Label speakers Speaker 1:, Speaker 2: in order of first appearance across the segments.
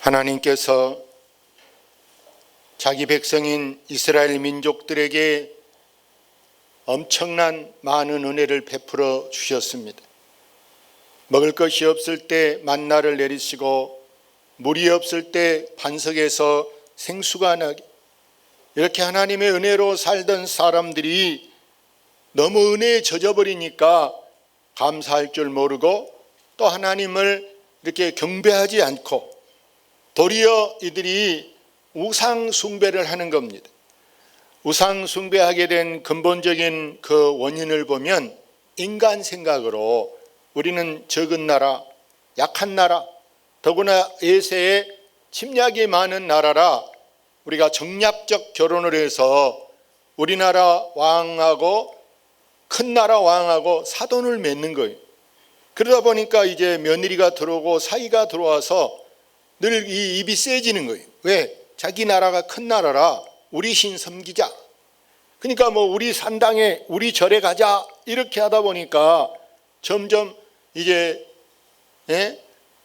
Speaker 1: 하나님께서 자기 백성인 이스라엘 민족들에게 엄청난 많은 은혜를 베풀어 주셨습니다. 먹을 것이 없을 때 만나를 내리시고 물이 없을 때 반석에서 생수가 나게, 이렇게 하나님의 은혜로 살던 사람들이 너무 은혜에 젖어버리니까 감사할 줄 모르고 또 하나님을 이렇게 경배하지 않고 도리어 이들이 우상 숭배를 하는 겁니다. 우상 숭배하게 된 근본적인 그 원인을 보면 인간 생각으로 우리는 적은 나라, 약한 나라, 더구나 예세에 침략이 많은 나라라 우리가 정략적 결혼을 해서 우리나라 왕하고 큰 나라 왕하고 사돈을 맺는 거예요. 그러다 보니까 이제 며느리가 들어오고 사위가 들어와서 늘 이 입이 세지는 거예요. 왜? 자기 나라가 큰 나라라 우리 신 섬기자. 그러니까 뭐 우리 산당에 우리 절에 가자 이렇게 하다 보니까 점점 이제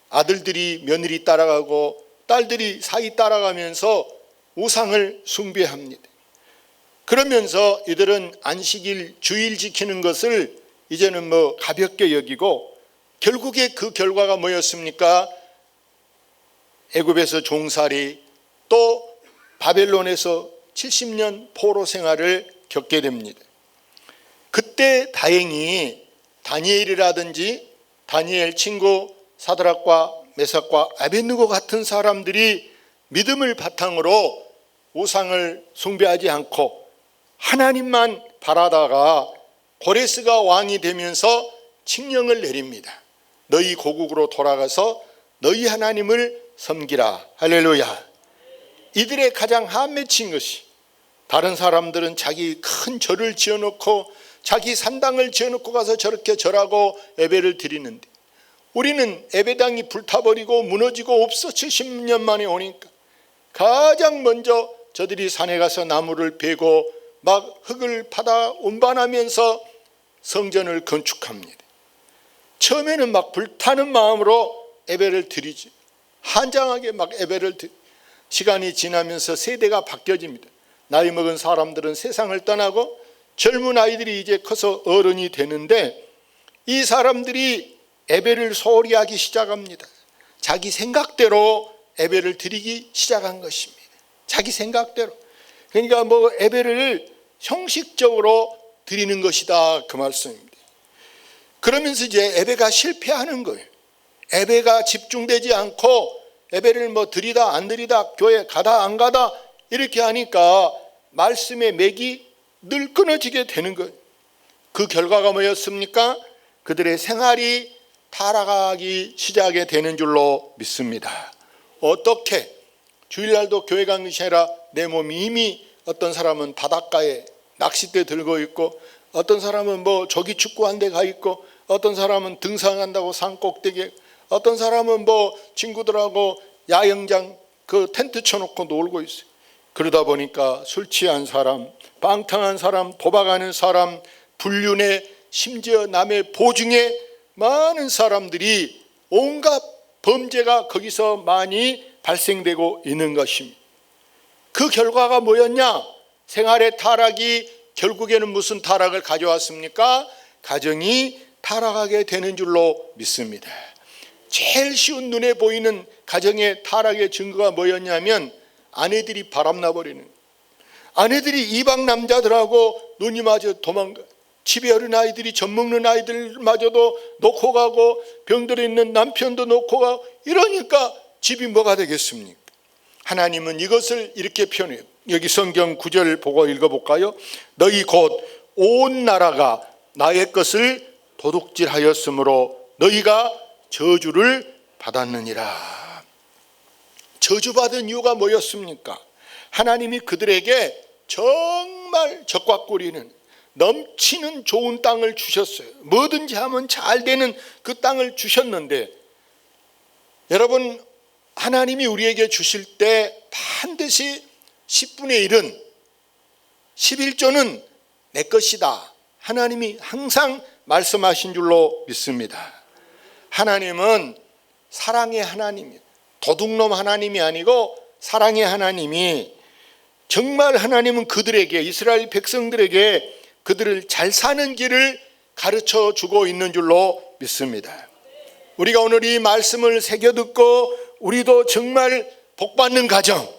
Speaker 1: 아들들이 며느리 따라가고 딸들이 사위 따라가면서 우상을 숭배합니다. 그러면서 이들은 안식일 주일 지키는 것을 이제는 뭐 가볍게 여기고 결국에 그 결과가 뭐였습니까? 애굽에서 종살이 또 바벨론에서 70년 포로 생활을 겪게 됩니다. 그때 다행히 다니엘이라든지 다니엘 친구 사드락과 메삭과 아벳느고 같은 사람들이 믿음을 바탕으로 우상을 숭배하지 않고 하나님만 바라다가 고레스가 왕이 되면서 칙령을 내립니다. 너희 고국으로 돌아가서 너희 하나님을 섬기라. 할렐루야. 이들의 가장 한 맺힌 것이, 다른 사람들은 자기 큰 절을 지어놓고 자기 산당을 지어놓고 가서 저렇게 절하고 예배를 드리는데 우리는 예배당이 불타버리고 무너지고 없어 70년 만에 오니까 가장 먼저 저들이 산에 가서 나무를 베고 막 흙을 파다 운반하면서 성전을 건축합니다. 처음에는 막 불타는 마음으로 예배를 드리지, 한장하게 막 예배를 시간이 지나면서 세대가 바뀌어집니다. 나이 먹은 사람들은 세상을 떠나고 젊은 아이들이 이제 커서 어른이 되는데 이 사람들이 예배를 소홀히 하기 시작합니다. 자기 생각대로 예배를 드리기 시작한 것입니다. 자기 생각대로. 그러니까 뭐 예배를 형식적으로 드리는 것이다 그 말씀입니다. 그러면서 이제 예배가 실패하는 거예요. 예배가 집중되지 않고 예배를 뭐 드리다 안 드리다 교회 가다 안 가다 이렇게 하니까 말씀의 맥이 늘 끊어지게 되는 거예요. 그 결과가 뭐였습니까? 그들의 생활이 타락하기 시작하게 되는 줄로 믿습니다. 어떻게? 주일날도 교회 가는 것이 아니라 내 몸이 이미 어떤 사람은 바닷가에 낚싯대 들고 있고 어떤 사람은 뭐 조기 축구한 데 가 있고 어떤 사람은 등산한다고 산 꼭대기에 어떤 사람은 뭐 친구들하고 야영장 그 텐트 쳐놓고 놀고 있어요. 그러다 보니까 술 취한 사람, 방탕한 사람, 도박하는 사람, 불륜에 심지어 남의 보증에 많은 사람들이 온갖 범죄가 거기서 많이 발생되고 있는 것입니다. 그 결과가 뭐였냐? 생활의 타락이 결국에는 무슨 타락을 가져왔습니까? 가정이 타락하게 되는 줄로 믿습니다. 제일 쉬운 눈에 보이는 가정의 타락의 증거가 뭐였냐면 아내들이 바람나버리는, 아내들이 이방 남자들하고 눈이 마저 도망가, 집에 어린 아이들이 젖먹는 아이들마저도 놓고 가고 병들어 있는 남편도 놓고 가고 이러니까 집이 뭐가 되겠습니까? 하나님은 이것을 이렇게 표현해요. 여기 성경 9절 보고 읽어볼까요? 너희 곧 온 나라가 나의 것을 도둑질하였으므로 너희가 저주를 받았느니라. 저주받은 이유가 뭐였습니까? 하나님이 그들에게 정말 적과 꿀이는 넘치는 좋은 땅을 주셨어요. 뭐든지 하면 잘 되는 그 땅을 주셨는데 여러분, 하나님이 우리에게 주실 때 반드시 10분의 1은 11조는 내 것이다. 하나님이 항상 말씀하신 줄로 믿습니다. 하나님은 사랑의 하나님이에요. 도둑놈 하나님이 아니고 사랑의 하나님이 정말 하나님은 그들에게, 이스라엘 백성들에게 그들을 잘 사는 길을 가르쳐 주고 있는 줄로 믿습니다. 우리가 오늘 이 말씀을 새겨 듣고 우리도 정말 복받는 가정,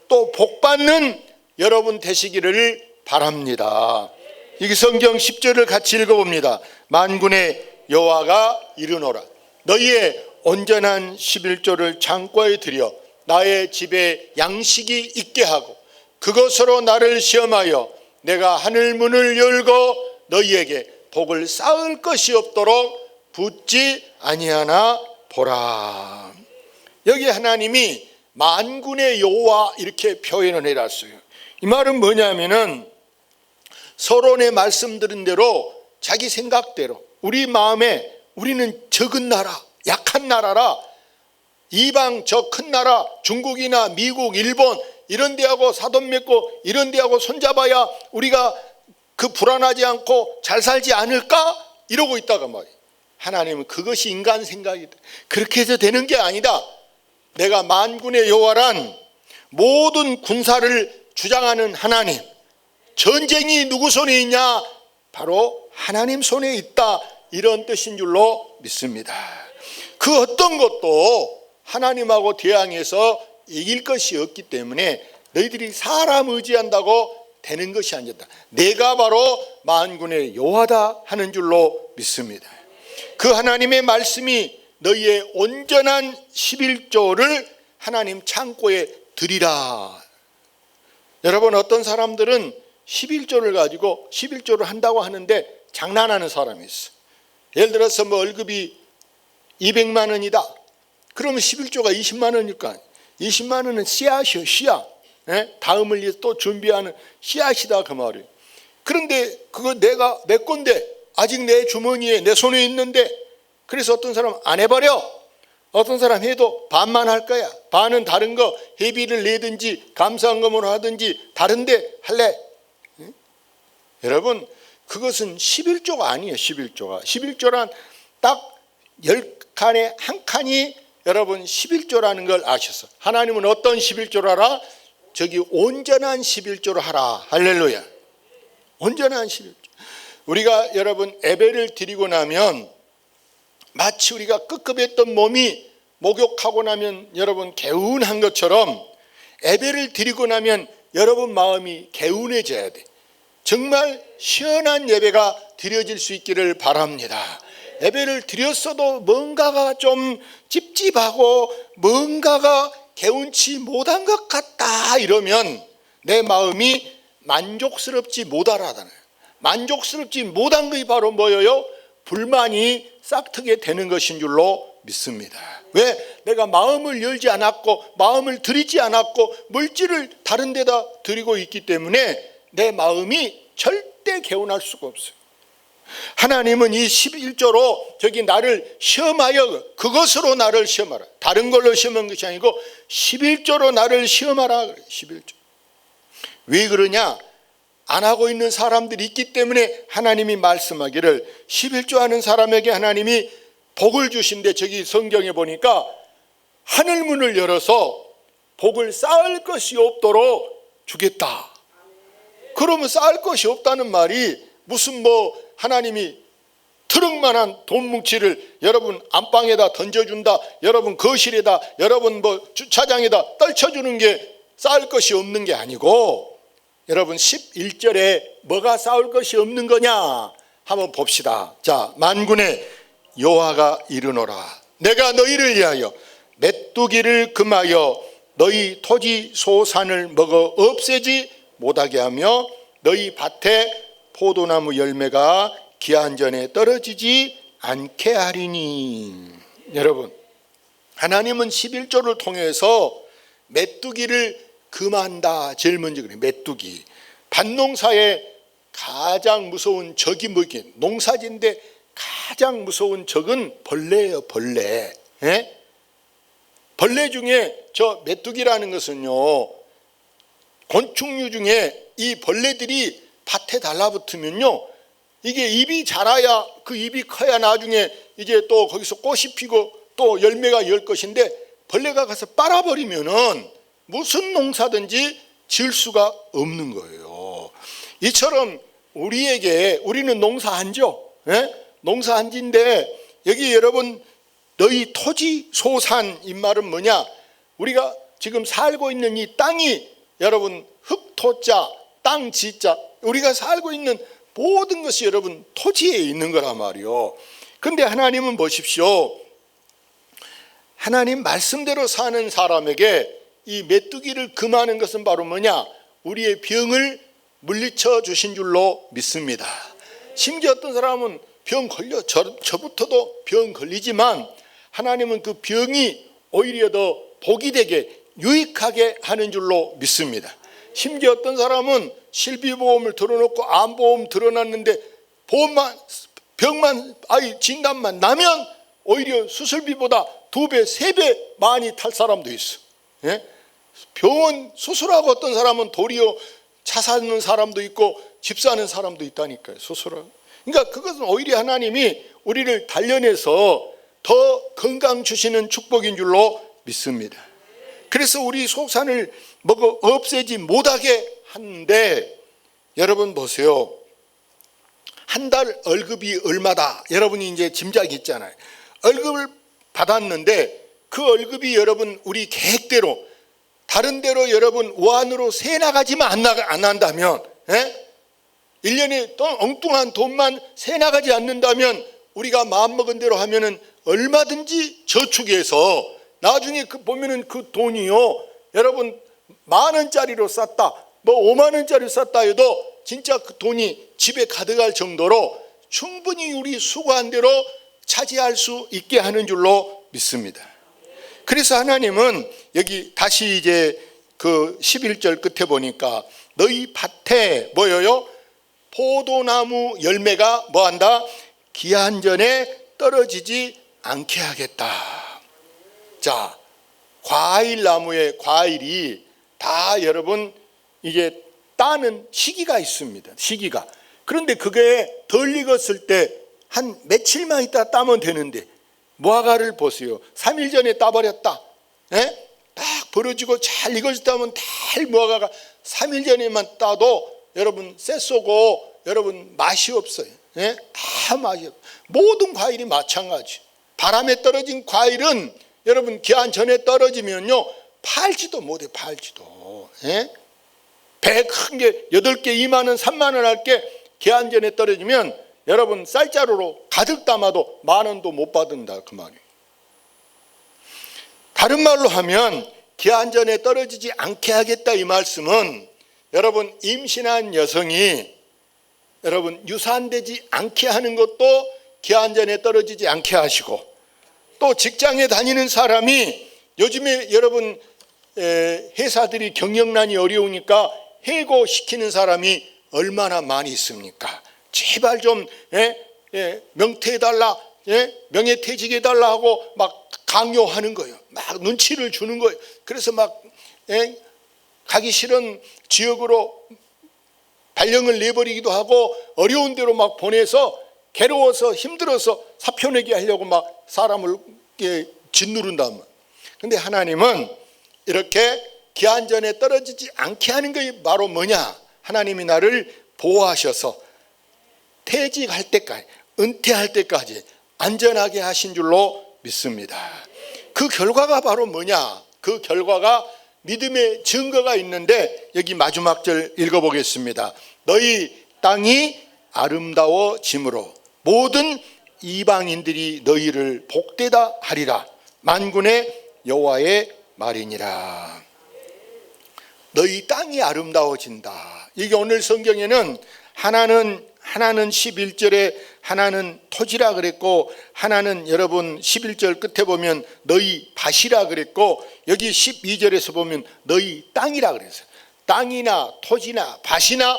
Speaker 1: 또 복받는 여러분 되시기를 바랍니다. 이 성경 10절을 같이 읽어봅니다. 만군의 여호와가 이르노라. 너희의 온전한 11조를 창고에 들여 나의 집에 양식이 있게 하고 그것으로 나를 시험하여 내가 하늘 문을 열고 너희에게 복을 쌓을 것이 없도록 붙지 아니하나 보라. 여기 하나님이 만군의 여호와 이렇게 표현을 해놨어요. 이 말은 뭐냐면은 서론에 말씀드린 대로 자기 생각대로 우리 마음에 우리는 적은 나라, 약한 나라라 이방 저 큰 나라 중국이나 미국, 일본 이런 데하고 사돈 맺고 이런 데하고 손잡아야 우리가 그 불안하지 않고 잘 살지 않을까? 이러고 있다가 말이에요. 하나님은 그것이 인간 생각이다. 그렇게 해서 되는 게 아니다. 내가 만군의 여호와란 모든 군사를 주장하는 하나님, 전쟁이 누구 손에 있냐? 바로 하나님 손에 있다. 이런 뜻인 줄로 믿습니다. 그 어떤 것도 하나님하고 대항해서 이길 것이 없기 때문에 너희들이 사람 의지한다고 되는 것이 아니다. 내가 바로 만군의 여호와다 하는 줄로 믿습니다. 그 하나님의 말씀이 너희의 온전한 11조를 하나님 창고에 드리라. 여러분, 어떤 사람들은 11조를 가지고 11조를 한다고 하는데 장난하는 사람이 있어. 예를 들어서 뭐 월급이 200만 원이다. 그러면 11조가 20만 원일까? 20만 원은 씨앗이요, 씨앗. 다음을 위해서 또 준비하는 씨앗이다 그 말이에요. 그런데 그거 내 건데 아직 내 주머니에 내 손에 있는데, 그래서 어떤 사람 안 해버려. 어떤 사람 해도 반만 할 거야. 반은 다른 거 회비를 내든지 감사헌금으로 하든지 다른데 할래. 여러분, 그것은 11조가 아니에요. 11조란 딱 10칸에 한 칸이 여러분 11조라는 걸 아셨어. 하나님은 어떤 11조를 하라? 저기 온전한 11조를 하라. 할렐루야. 온전한 11조. 우리가 여러분 예배를 드리고 나면 마치 우리가 끄급했던 몸이 목욕하고 나면 여러분 개운한 것처럼 예배를 드리고 나면 여러분 마음이 개운해져야 돼. 정말 시원한 예배가 드려질 수 있기를 바랍니다. 예배를 드렸어도 뭔가가 좀 찝찝하고 뭔가가 개운치 못한 것 같다 이러면 내 마음이 만족스럽지 못하다잖아요. 만족스럽지 못한 것이 바로 뭐예요? 불만이 싹트게 되는 것인 줄로 믿습니다. 왜? 내가 마음을 열지 않았고 마음을 들이지 않았고 물질을 다른 데다 드리고 있기 때문에 내 마음이 절대 개운할 수가 없어요. 하나님은 이 11조로 저기 나를 시험하여 그것으로 나를 시험하라. 다른 걸로 시험한 것이 아니고 11조로 나를 시험하라. 11조. 왜 그러냐? 안 하고 있는 사람들이 있기 때문에 하나님이 말씀하기를 11조 하는 사람에게 하나님이 복을 주신데, 저기 성경에 보니까 하늘문을 열어서 복을 쌓을 것이 없도록 주겠다. 그러면 쌓을 것이 없다는 말이 무슨 뭐 하나님이 트럭만한 돈 뭉치를 여러분 안방에다 던져준다, 여러분 거실에다, 여러분 뭐 주차장에다 떨쳐주는 게 쌓을 것이 없는 게 아니고, 여러분 11절에 뭐가 쌓을 것이 없는 거냐 한번 봅시다. 자, 만군의 여호와가 이르노라. 내가 너희를 위하여 메뚜기를 금하여 너희 토지 소산을 먹어 없애지 못하게 하며 너희 밭에 포도나무 열매가 기한 전에 떨어지지 않게 하리니. 여러분, 하나님은 11조를 통해서 메뚜기를 금한다. 제일 먼저 그래요. 메뚜기. 밭농사에 가장 무서운 적이 뭐겠? 농사지인데 가장 무서운 적은 벌레예요. 벌레. 예? 벌레 중에 저 메뚜기라는 것은요, 곤충류 중에 이 벌레들이 밭에 달라붙으면요, 이게 입이 자라야, 그 입이 커야 나중에 이제 또 거기서 꽃이 피고 또 열매가 열 것인데, 벌레가 가서 빨아버리면은 무슨 농사든지 지을 수가 없는 거예요. 이처럼 우리는 농사 안 지어. 농사 안 지인데 여기 여러분 너희 토지 소산 이 말은 뭐냐? 우리가 지금 살고 있는 이 땅이 여러분 흙토자 땅지자 우리가 살고 있는 모든 것이 여러분 토지에 있는 거란 말이요. 근데 하나님은 보십시오. 하나님 말씀대로 사는 사람에게 이 메뚜기를 금하는 것은 바로 뭐냐? 우리의 병을 물리쳐 주신 줄로 믿습니다. 심지어 어떤 사람은 병 걸려 저부터도 병 걸리지만 하나님은 그 병이 오히려 더 복이 되게 유익하게 하는 줄로 믿습니다. 심지어 어떤 사람은 실비보험을 들어놓고 암보험 들어놨는데 병만 진단만 나면 오히려 수술비보다 2배, 3배 많이 탈 사람도 있어. 병원 수술하고 어떤 사람은 도리어 차 사는 사람도 있고 집 사는 사람도 있다니까요. 수술하고. 그러니까 그것은 오히려 하나님이 우리를 단련해서 더 건강 주시는 축복인 줄로 믿습니다. 그래서 우리 소산을 없애지 못하게 하는데 여러분 보세요. 한 달 월급이 얼마다 여러분이 이제 짐작이 있잖아요. 월급을 받았는데 그 월급이 여러분 우리 계획대로 다른 데로 여러분 우한으로 새 나가지만 안 한다면 1년에 엉뚱한 돈만 새 나가지 않는다면 우리가 마음먹은 대로 하면은 얼마든지 저축해서 나중에 보면은 그 돈이요 여러분 10,000원짜리로 쌌다 50,000원짜리 쌌다 해도 진짜 그 돈이 집에 가득할 정도로 충분히 우리 수고한 대로 차지할 수 있게 하는 줄로 믿습니다. 그래서 하나님은 여기 다시 이제 그 11절 끝에 보니까 너희 밭에 뭐예요? 포도나무 열매가 뭐한다? 기한 전에 떨어지지 않게 하겠다. 자, 과일나무의 과일이 다 여러분 이제 따는 시기가 있습니다. 시기가. 그런데 그게 덜 익었을 때 한 며칠만 있다 따면 되는데 무화과를 보세요. 3일 전에 따버렸다. 딱 벌어지고 잘 익어졌다면 달 무화과가 3일 전에만 따도 여러분 쎄쏘고 여러분 맛이 없어요. 다 맛이 없어요. 모든 과일이 마찬가지. 바람에 떨어진 과일은 여러분 기한 전에 떨어지면요 팔지도 못해. 팔지도. 배 큰 게 8개 2만 원 3만 원 할 게 기한 전에 떨어지면 여러분 쌀자루로 가득 담아도 10,000원도 못 받는다 그 말이에요. 다른 말로 하면 기한 전에 떨어지지 않게 하겠다 이 말씀은 여러분 임신한 여성이 여러분 유산되지 않게 하는 것도 기한 전에 떨어지지 않게 하시고 또 직장에 다니는 사람이 요즘에 여러분 회사들이 경영난이 어려우니까 해고시키는 사람이 얼마나 많이 있습니까? 제발 좀 명퇴해달라 명예퇴직해달라 하고 막 강요하는 거예요. 막 눈치를 주는 거예요. 그래서 막 가기 싫은 지역으로 발령을 내버리기도 하고 어려운 데로 막 보내서 괴로워서 힘들어서 사표 내게 하려고 막 사람을 짓누른단 말이에요. 근데 하나님은 이렇게 기한 전에 떨어지지 않게 하는 것이 바로 뭐냐? 하나님이 나를 보호하셔서 퇴직할 때까지 은퇴할 때까지 안전하게 하신 줄로 믿습니다. 그 결과가 바로 뭐냐? 그 결과가 믿음의 증거가 있는데 여기 마지막 절 읽어보겠습니다. 너희 땅이 아름다워짐으로 모든 이방인들이 너희를 복되다 하리라. 만군의 여호와의 말이니라. 너희 땅이 아름다워진다. 이게 오늘 성경에는 하나는 11절에 하나는 토지라 그랬고 하나는 여러분 11절 끝에 보면 너희 밭이라 그랬고 여기 12절에서 보면 너희 땅이라 그랬어요. 땅이나 토지나 밭이나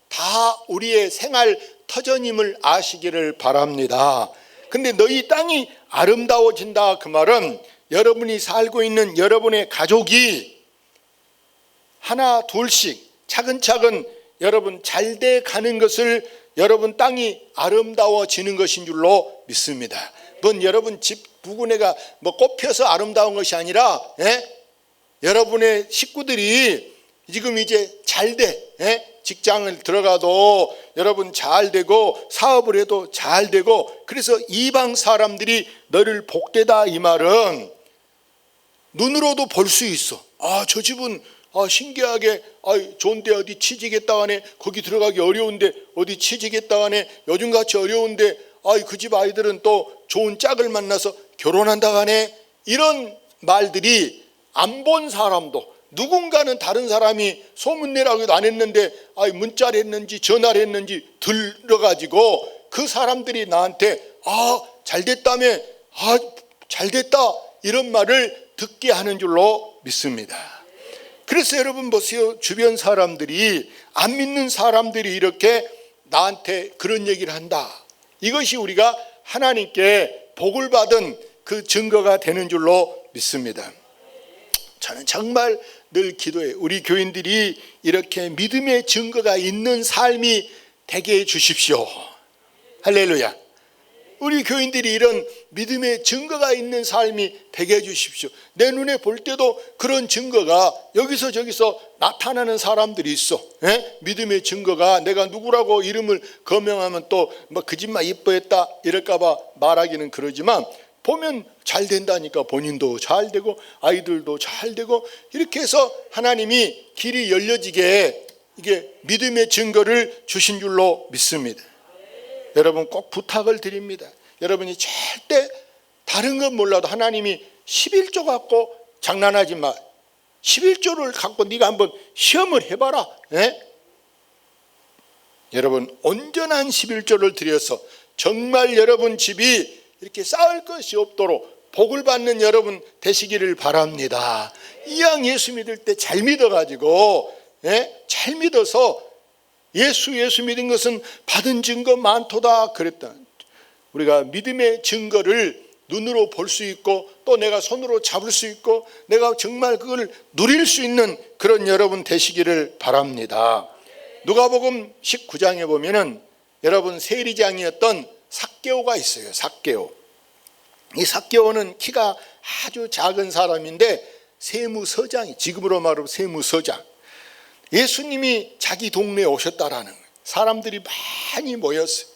Speaker 1: 다 우리의 생활 터전임을 아시기를 바랍니다. 근데 너희 땅이 아름다워진다 그 말은 여러분이 살고 있는 여러분의 가족이 하나 둘씩 차근차근 여러분 잘 돼 가는 것을 여러분 땅이 아름다워지는 것인 줄로 믿습니다. 뭔 여러분 집 부근에가 뭐 꽃피어서 아름다운 것이 아니라 여러분의 식구들이 지금 이제 잘 돼. 직장을 들어가도 여러분 잘 되고 사업을 해도 잘 되고, 그래서 이방 사람들이 너를 복되다 이 말은 눈으로도 볼 수 있어. 저 집은 신기하게 좋은데 어디 취직했다 하네. 거기 들어가기 어려운데 어디 취직했다 하네. 요즘같이 어려운데 그 집 아이들은 또 좋은 짝을 만나서 결혼한다 하네. 이런 말들이 안 본 사람도, 누군가는 다른 사람이 소문내라고 해도 안 했는데 문자를 했는지 전화를 했는지 들어가지고 그 사람들이 나한테 잘됐다며, 잘됐다 이런 말을 듣게 하는 줄로 믿습니다. 그래서 여러분 보세요. 주변 사람들이, 안 믿는 사람들이 이렇게 나한테 그런 얘기를 한다. 이것이 우리가 하나님께 복을 받은 그 증거가 되는 줄로 믿습니다. 저는 정말 늘 기도해요. 우리 교인들이 이렇게 믿음의 증거가 있는 삶이 되게 해 주십시오. 할렐루야. 우리 교인들이 이런 믿음의 증거가 있는 삶이 되게 해 주십시오. 내 눈에 볼 때도 그런 증거가 여기서 저기서 나타나는 사람들이 있어. 믿음의 증거가, 내가 누구라고 이름을 거명하면 또 뭐 그 집만 이뻐했다 이럴까 봐 말하기는 그러지만, 보면 잘 된다니까. 본인도 잘 되고 아이들도 잘 되고, 이렇게 해서 하나님이 길이 열려지게 이게 믿음의 증거를 주신 줄로 믿습니다. 여러분 꼭 부탁을 드립니다. 여러분이 절대 다른 건 몰라도 하나님이 11조 갖고 장난하지 마. 11조를 갖고 네가 한번 시험을 해봐라. 여러분 온전한 11조를 드려서 정말 여러분 집이 이렇게 쌓을 것이 없도록 복을 받는 여러분 되시기를 바랍니다. 이왕 예수 믿을 때 잘 믿어가지고 잘 믿어서 예수 믿은 것은 받은 증거 많도다 그랬다. 우리가 믿음의 증거를 눈으로 볼 수 있고 또 내가 손으로 잡을 수 있고 내가 정말 그걸 누릴 수 있는 그런 여러분 되시기를 바랍니다. 누가복음 19장에 보면은 여러분 세리장이었던 삭개오가 있어요. 삭개오. 이 삭개오는 키가 아주 작은 사람인데 세무서장이, 지금으로 말하면 세무서장. 예수님이 자기 동네에 오셨다라는 거예요. 사람들이 많이 모였어요.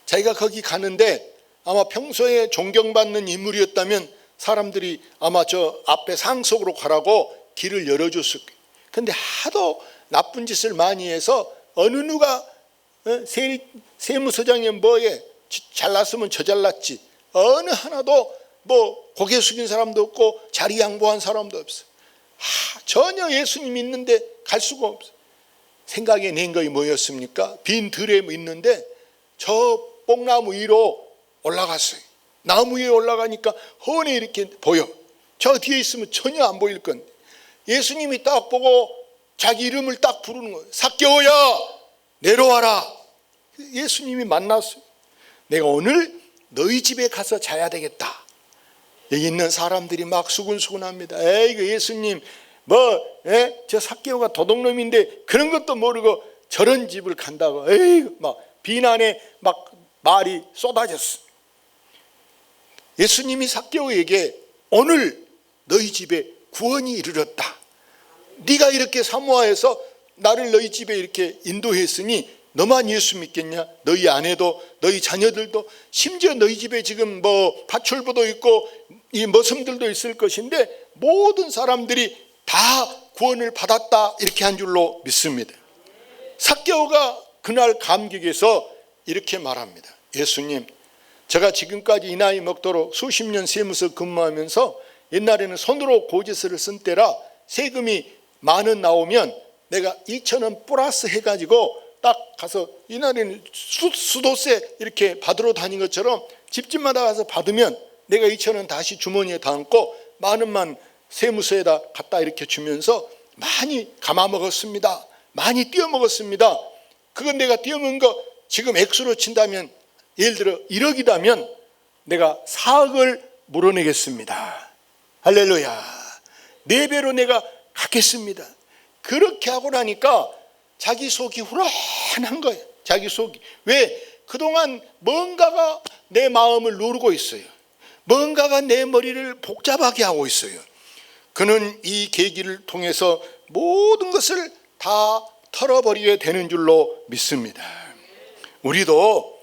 Speaker 1: 자기가 거기 가는데 아마 평소에 존경받는 인물이었다면 사람들이 아마 저 앞에 상석으로 가라고 길을 열어줬을 거예요. 그런데 하도 나쁜 짓을 많이 해서 어느 누가 세무서장이 뭐에 잘났으면 저 잘났지, 어느 하나도 뭐 고개 숙인 사람도 없고 자리 양보한 사람도 없어. 전혀 예수님 있는데 갈 수가 없어. 생각에 낸 것이 뭐였습니까? 빈 들에 있는데 저 뽕나무 위로 올라갔어요. 나무 위에 올라가니까 훤히 이렇게 보여. 저 뒤에 있으면 전혀 안 보일 건데 예수님이 딱 보고 자기 이름을 딱 부르는 거예요. 삭개오야 내려와라. 예수님이 만났어요. 내가 오늘 너희 집에 가서 자야 되겠다. 여기 있는 사람들이 막 수근수근합니다. 에이 예수님 저 삭개오가 도둑놈인데 그런 것도 모르고 저런 집을 간다고. 에이 막 비난에 막 말이 쏟아졌어. 예수님이 삭개오에게 오늘 너희 집에 구원이 이르렀다. 네가 이렇게 사모하여서 나를 너희 집에 이렇게 인도했으니 너만 예수 믿겠냐? 너희 아내도 너희 자녀들도, 심지어 너희 집에 지금 뭐 파출부도 있고 이 머슴들도 있을 것인데 모든 사람들이 다 구원을 받았다. 이렇게 한 줄로 믿습니다. 삭개오가 그날 감격에서 이렇게 말합니다. 예수님, 제가 지금까지 이 나이 먹도록 수십 년 세무서 근무하면서 옛날에는 손으로 고지서를 쓴 때라 세금이 만원 나오면 내가 2,000원 플러스 해가지고 딱 가서, 이날에는 수도세 이렇게 받으러 다닌 것처럼 집집마다 가서 받으면 내가 2,000원 다시 주머니에 담고 만원만 세무서에다 갖다 이렇게 주면서 많이 감아먹었습니다. 많이 띄어먹었습니다. 그건 내가 띄어먹은 거 지금 액수로 친다면 예를 들어 1억이라면 내가 4억을 물어내겠습니다. 할렐루야. 4배로 내가 갚겠습니다. 그렇게 하고 나니까 자기 속이 후련한 거예요. 자기 속이. 왜? 그동안 뭔가가 내 마음을 누르고 있어요. 뭔가가 내 머리를 복잡하게 하고 있어요. 그는 이 계기를 통해서 모든 것을 다 털어버리게 되는 줄로 믿습니다. 우리도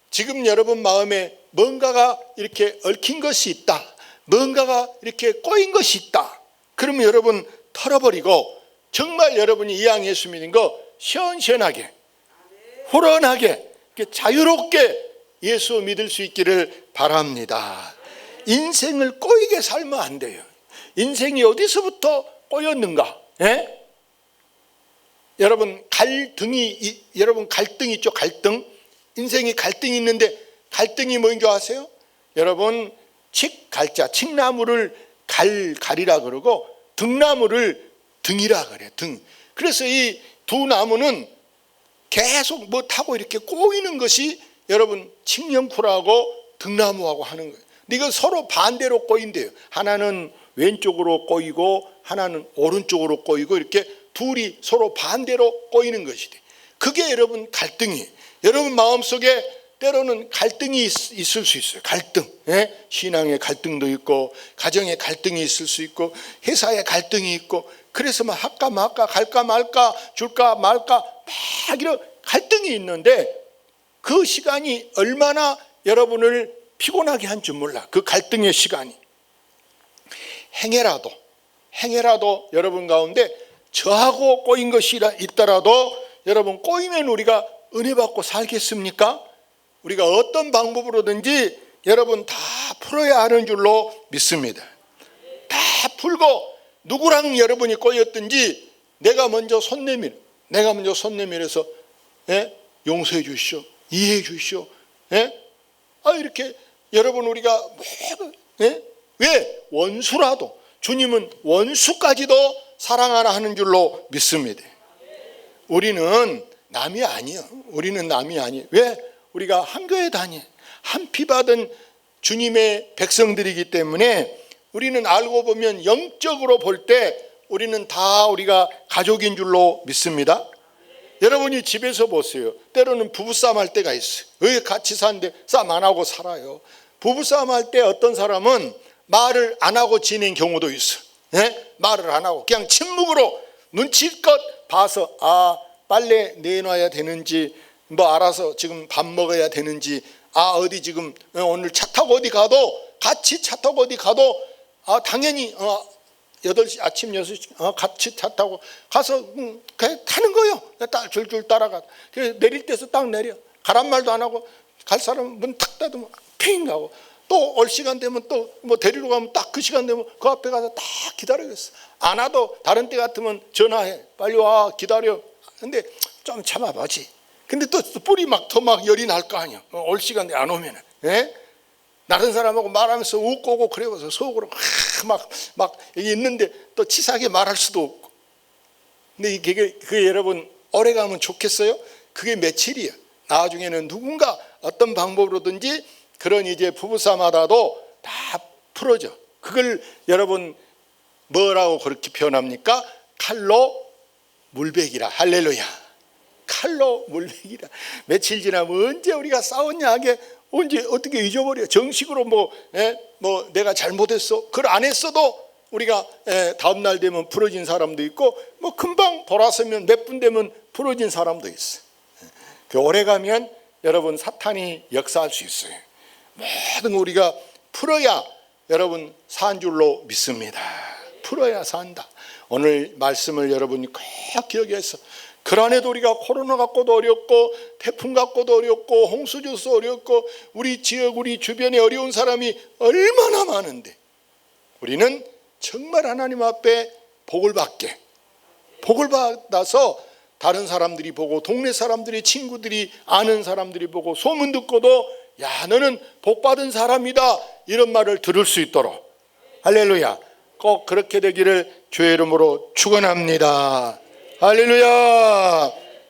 Speaker 1: 지금 여러분 마음에 뭔가가 이렇게 얽힌 것이 있다, 뭔가가 이렇게 꼬인 것이 있다, 그러면 여러분 털어버리고 정말 여러분이 이왕 예수 믿는 거 시원시원하게, 후련하게, 자유롭게 예수 믿을 수 있기를 바랍니다. 인생을 꼬이게 살면 안 돼요. 인생이 어디서부터 꼬였는가? 예? 여러분 갈등이 있죠. 갈등. 인생이 갈등이 있는데 갈등이 뭐인 줄 아세요? 여러분 칡갈자, 칡나무를 갈이라 그러고 등나무를 등이라 그래. 등. 그래서 이 두 나무는 계속 뭐 타고 이렇게 꼬이는 것이 여러분 칡령쿨하고 등나무하고 하는 거예요. 근데 이건 서로 반대로 꼬인대요. 하나는 왼쪽으로 꼬이고 하나는 오른쪽으로 꼬이고 이렇게 둘이 서로 반대로 꼬이는 것이 돼. 그게 여러분 갈등이에요. 여러분 마음속에 때로는 갈등이 있을 수 있어요. 갈등. 예? 신앙의 갈등도 있고 가정의 갈등이 있을 수 있고 회사의 갈등이 있고 그래서 막 할까 말까 갈까 말까 줄까 말까 막 이런 갈등이 있는데 그 시간이 얼마나 여러분을 피곤하게 한 줄 몰라. 그 갈등의 시간이. 행해라도 여러분 가운데 저하고 꼬인 것이 있더라도 여러분 꼬이면 우리가 은혜 받고 살겠습니까? 우리가 어떤 방법으로든지 여러분 다 풀어야 하는 줄로 믿습니다. 다 풀고 누구랑 여러분이 꼬였든지 내가 먼저 손 내밀어서 예? 용서해 주시오, 이해해 주시오. 예? 이렇게 여러분 우리가 예? 왜 원수라도 주님은 원수까지도 사랑하라 하는 줄로 믿습니다. 우리는 남이 아니에요. 왜? 우리가 한 교회 다니, 한 피 받은 주님의 백성들이기 때문에 우리는 알고 보면 영적으로 볼 때 우리는 다 우리가 가족인 줄로 믿습니다. 여러분이 집에서 보세요. 때로는 부부싸움 할 때가 있어요. 왜 같이 사는데 싸움 안 하고 살아요? 부부싸움 할 때 어떤 사람은 말을 안 하고 지낸 경우도 있어요. 예? 말을 안 하고 그냥 침묵으로 눈치껏 봐서 빨래 내놔야 되는지 뭐 알아서 지금 밥 먹어야 되는지 어디 지금 오늘 차 타고 어디 가도 같이 차 타고 어디 가도 당연히 8시 아침 6시 같이 차 타고 가서 그냥 타는 거예요. 줄줄 따라가. 내릴 때서 딱 내려. 가란 말도 안 하고 갈 사람은 문 탁 닫으면 핑 가고 또 올 시간 되면 또 뭐 데리러 가면 딱 그 시간 되면 그 앞에 가서 딱 기다리겠어. 안 와도 다른 때 같으면 전화해. 빨리 와 기다려. 근데 좀 참아봐지. 근데 또 뿔이 더 열이 날 거 아니야. 올 시간에 안 오면은. 예? 다른 사람하고 말하면서 웃고 오고 그래서 속으로 막 있는데 또 치사하게 말할 수도 없고. 근데 그게 여러분 오래 가면 좋겠어요? 그게 며칠이야. 나중에는 누군가 어떤 방법으로든지 그런 이제 부부싸움하다도 다 풀어져. 그걸 여러분 뭐라고 그렇게 표현합니까? 칼로 물베기라. 할렐루야. 칼로 물베기라. 며칠 지나면 언제 우리가 싸웠냐 하게 언제 어떻게 잊어버려. 정식으로 뭐 내가 잘못했어. 그걸 안 했어도 우리가 다음 날 되면 풀어진 사람도 있고 뭐 금방 돌아서면 몇 분 되면 풀어진 사람도 있어. 그 오래 가면 여러분 사탄이 역사할 수 있어요. 모든 우리가 풀어야 여러분 산 줄로 믿습니다. 풀어야 산다. 오늘 말씀을 여러분이 꼭 기억해서 그러한에도 우리가 코로나 갖고도 어렵고 태풍 갖고도 어렵고 홍수주도 어렵고 우리 지역 우리 주변에 어려운 사람이 얼마나 많은데 우리는 정말 하나님 앞에 복을 받아서 다른 사람들이 보고 동네 사람들이 친구들이 아는 사람들이 보고 소문 듣고도 야 너는 복 받은 사람이다 이런 말을 들을 수 있도록 할렐루야 꼭 그렇게 되기를 주의 이름으로 축원합니다. 할렐루야.